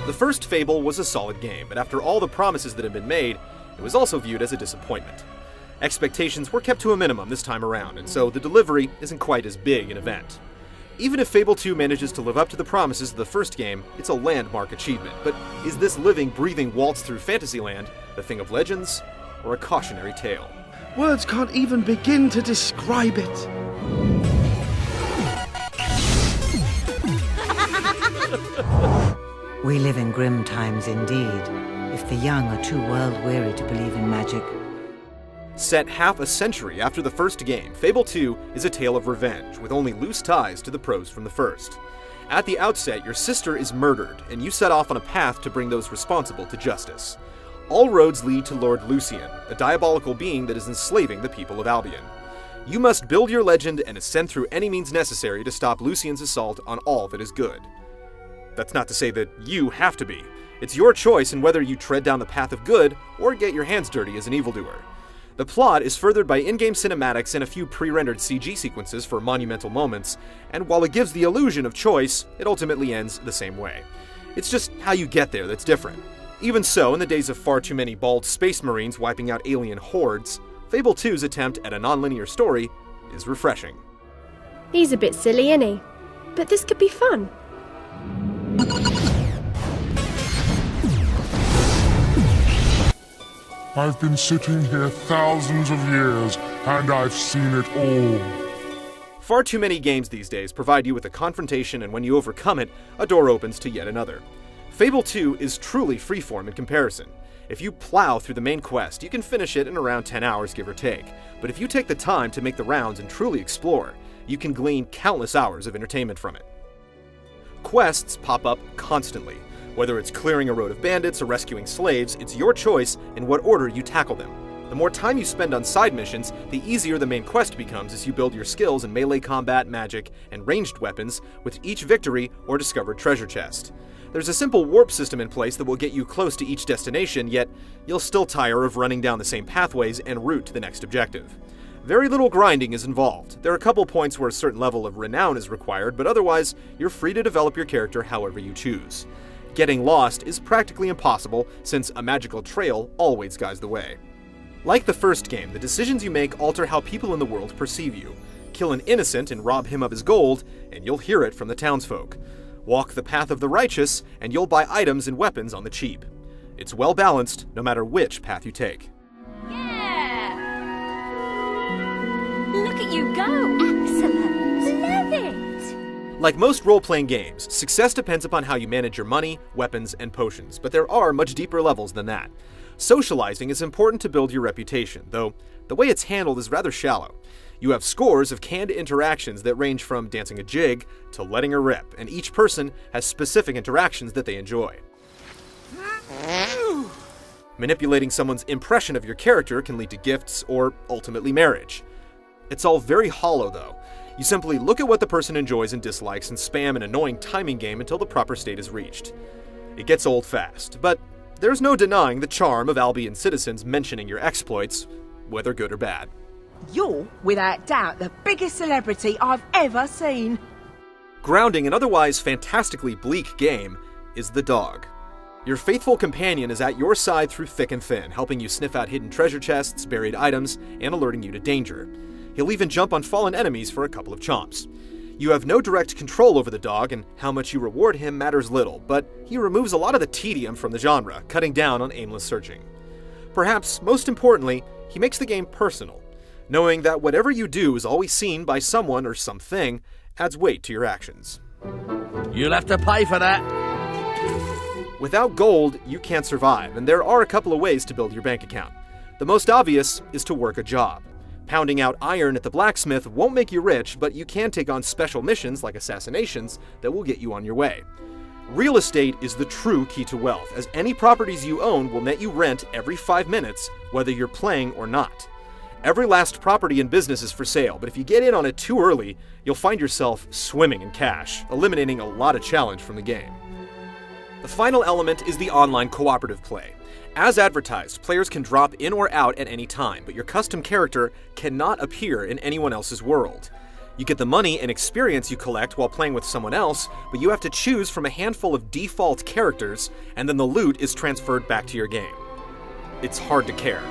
The first Fable was a solid game, but after all the promises that had been made, it was also viewed as a disappointment. Expectations were kept to a minimum this time around, and so the delivery isn't quite as big an event. Even if Fable II manages to live up to the promises of the first game, it's a landmark achievement. But is this living, breathing waltz through Fantasyland a thing of legends or a cautionary tale? Words can't even begin to describe it. We live in grim times indeed, if the young are too world-weary to believe in magic. Set half a century after the first game, Fable II is a tale of revenge, with only loose ties to the pros from the first. At the outset, your sister is murdered, and you set off on a path to bring those responsible to justice. All roads lead to Lord Lucian, a diabolical being that is enslaving the people of Albion. You must build your legend and ascend through any means necessary to stop Lucian's assault on all that is good. That's not to say that you have to be. It's your choice in whether you tread down the path of good or get your hands dirty as an evildoer. The plot is furthered by in-game cinematics and a few pre-rendered CG sequences for monumental moments, and while it gives the illusion of choice, it ultimately ends the same way. It's just how you get there that's different. Even so, in the days of far too many bald space marines wiping out alien hordes, Fable 2's attempt at a non-linear story is refreshing. He's a bit silly, isn't he? But this could be fun. I've been sitting here thousands of years, and I've seen it all. Far too many games these days provide you with a confrontation, and when you overcome it, a door opens to yet another. Fable 2 is truly freeform in comparison. If you plow through the main quest, you can finish it in around 10 hours, give or take. But if you take the time to make the rounds and truly explore, you can glean countless hours of entertainment from it. Quests pop up constantly. Whether it's clearing a road of bandits or rescuing slaves, it's your choice in what order you tackle them. The more time you spend on side missions, the easier the main quest becomes as you build your skills in melee combat, magic, and ranged weapons with each victory or discovered treasure chest. There's a simple warp system in place that will get you close to each destination, yet you'll still tire of running down the same pathways en route to the next objective. Very little grinding is involved. There are a couple points where a certain level of renown is required, but otherwise, you're free to develop your character however you choose. Getting lost is practically impossible, since a magical trail always guides the way. Like the first game, the decisions you make alter how people in the world perceive you. Kill an innocent and rob him of his gold, and you'll hear it from the townsfolk. Walk the path of the righteous, and you'll buy items and weapons on the cheap. It's well balanced, no matter which path you take. Yeah! Look at you go! Excellent! Love it! Like most role-playing games, success depends upon how you manage your money, weapons, and potions, but there are much deeper levels than that. Socializing is important to build your reputation, though the way it's handled is rather shallow. You have scores of canned interactions that range from dancing a jig to letting her rip, and each person has specific interactions that they enjoy. Manipulating someone's impression of your character can lead to gifts or ultimately marriage. It's all very hollow, though. You simply look at what the person enjoys and dislikes and spam an annoying timing game until the proper state is reached. It gets old fast, but there's no denying the charm of Albion citizens mentioning your exploits, whether good or bad. You're, without doubt, the biggest celebrity I've ever seen. Grounding an otherwise fantastically bleak game is the dog. Your faithful companion is at your side through thick and thin, helping you sniff out hidden treasure chests, buried items, and alerting you to danger. He'll even jump on fallen enemies for a couple of chomps. You have no direct control over the dog, and how much you reward him matters little, but he removes a lot of the tedium from the genre, cutting down on aimless searching. Perhaps most importantly, he makes the game personal. Knowing that whatever you do is always seen by someone or something adds weight to your actions. You'll have to pay for that. Without gold, you can't survive, and there are a couple of ways to build your bank account. The most obvious is to work a job. Pounding out iron at the blacksmith won't make you rich, but you can take on special missions like assassinations that will get you on your way. Real estate is the true key to wealth, as any properties you own will net you rent every 5 minutes, whether you're playing or not. Every last property in business is for sale, but if you get in on it too early, you'll find yourself swimming in cash, eliminating a lot of challenge from the game. The final element is the online cooperative play. As advertised, players can drop in or out at any time, but your custom character cannot appear in anyone else's world. You get the money and experience you collect while playing with someone else, but you have to choose from a handful of default characters, and then the loot is transferred back to your game. It's hard to care.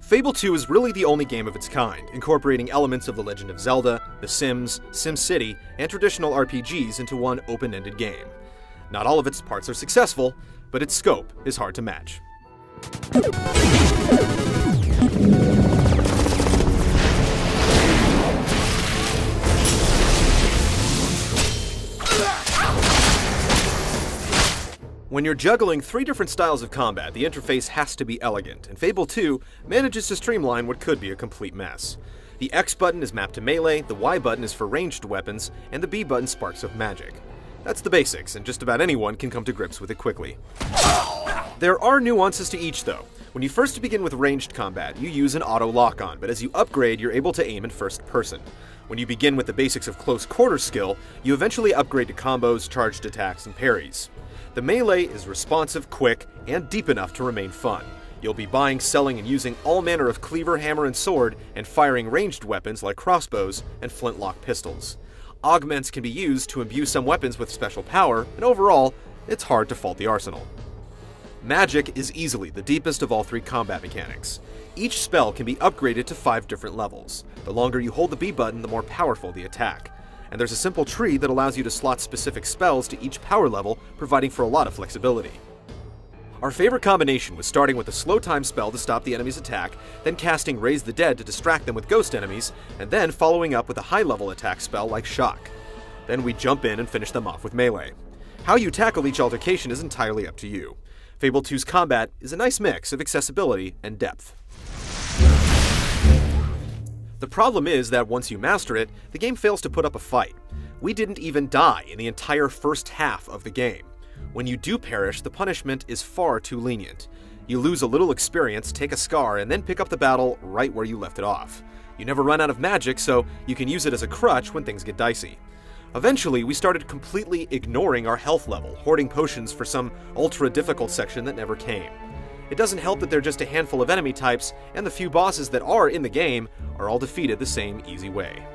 Fable II is really the only game of its kind, incorporating elements of The Legend of Zelda, The Sims, SimCity, and traditional RPGs into one open-ended game. Not all of its parts are successful, but its scope is hard to match. When you're juggling 3 different styles of combat, the interface has to be elegant, and Fable II manages to streamline what could be a complete mess. The X button is mapped to melee, the Y button is for ranged weapons, and the B button sparks of magic. That's the basics, and just about anyone can come to grips with it quickly. There are nuances to each, though. When you first begin with ranged combat, you use an auto lock-on, but as you upgrade, you're able to aim in first person. When you begin with the basics of close quarter skill, you eventually upgrade to combos, charged attacks, and parries. The melee is responsive, quick, and deep enough to remain fun. You'll be buying, selling, and using all manner of cleaver, hammer, and sword, and firing ranged weapons like crossbows and flintlock pistols. Augments can be used to imbue some weapons with special power, and overall, it's hard to fault the arsenal. Magic is easily the deepest of all 3 combat mechanics. Each spell can be upgraded to 5 different levels. The longer you hold the B button, the more powerful the attack. And there's a simple tree that allows you to slot specific spells to each power level, providing for a lot of flexibility. Our favorite combination was starting with a slow time spell to stop the enemy's attack, then casting Raise the Dead to distract them with ghost enemies, and then following up with a high-level attack spell like Shock. Then we jump in and finish them off with melee. How you tackle each altercation is entirely up to you. Fable II's combat is a nice mix of accessibility and depth. The problem is that once you master it, the game fails to put up a fight. We didn't even die in the entire first half of the game. When you do perish, the punishment is far too lenient. You lose a little experience, take a scar, and then pick up the battle right where you left it off. You never run out of magic, so you can use it as a crutch when things get dicey. Eventually, we started completely ignoring our health level, hoarding potions for some ultra-difficult section that never came. It doesn't help that there are just a handful of enemy types, and the few bosses that are in the game are all defeated the same easy way.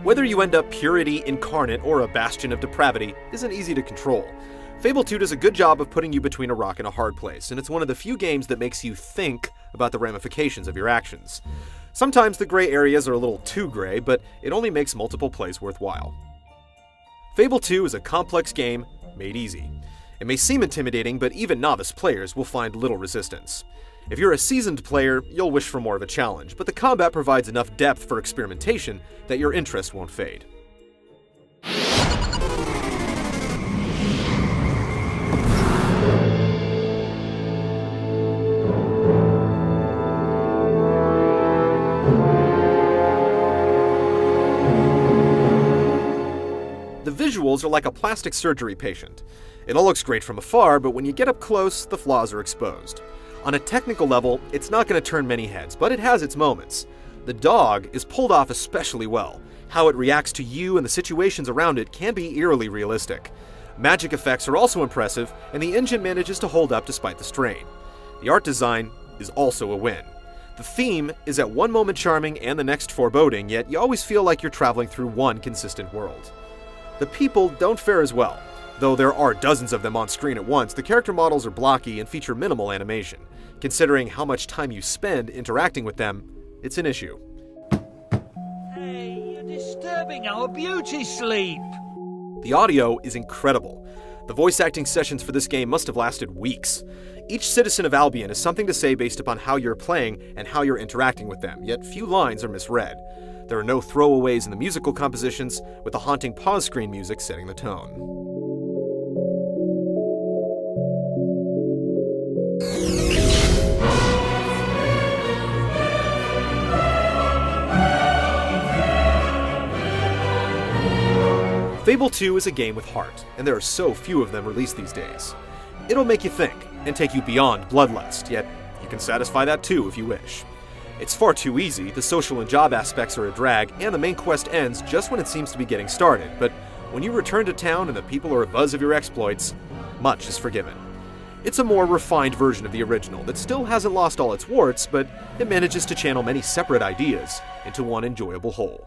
Whether you end up purity incarnate or a bastion of depravity isn't easy to control. Fable II does a good job of putting you between a rock and a hard place, and it's one of the few games that makes you think about the ramifications of your actions. Sometimes the gray areas are a little too gray, but it only makes multiple plays worthwhile. Fable II is a complex game made easy. It may seem intimidating, but even novice players will find little resistance. If you're a seasoned player, you'll wish for more of a challenge, but the combat provides enough depth for experimentation that your interest won't fade. The visuals are like a plastic surgery patient. It all looks great from afar, but when you get up close, the flaws are exposed. On a technical level, it's not going to turn many heads, but it has its moments. The dog is pulled off especially well. How it reacts to you and the situations around it can be eerily realistic. Magic effects are also impressive, and the engine manages to hold up despite the strain. The art design is also a win. The theme is at one moment charming and the next foreboding, yet you always feel like you're traveling through one consistent world. The people don't fare as well. Though there are dozens of them on screen at once, the character models are blocky and feature minimal animation. Considering how much time you spend interacting with them, it's an issue. Hey, you're disturbing our beauty sleep! The audio is incredible. The voice acting sessions for this game must have lasted weeks. Each citizen of Albion has something to say based upon how you're playing and how you're interacting with them, yet few lines are misread. There are no throwaways in the musical compositions, with the haunting pause screen music setting the tone. Fable II is a game with heart, and there are so few of them released these days. It'll make you think, and take you beyond bloodlust, yet you can satisfy that too if you wish. It's far too easy, the social and job aspects are a drag, and the main quest ends just when it seems to be getting started, but when you return to town and the people are abuzz of your exploits, much is forgiven. It's a more refined version of the original that still hasn't lost all its warts, but it manages to channel many separate ideas into one enjoyable whole.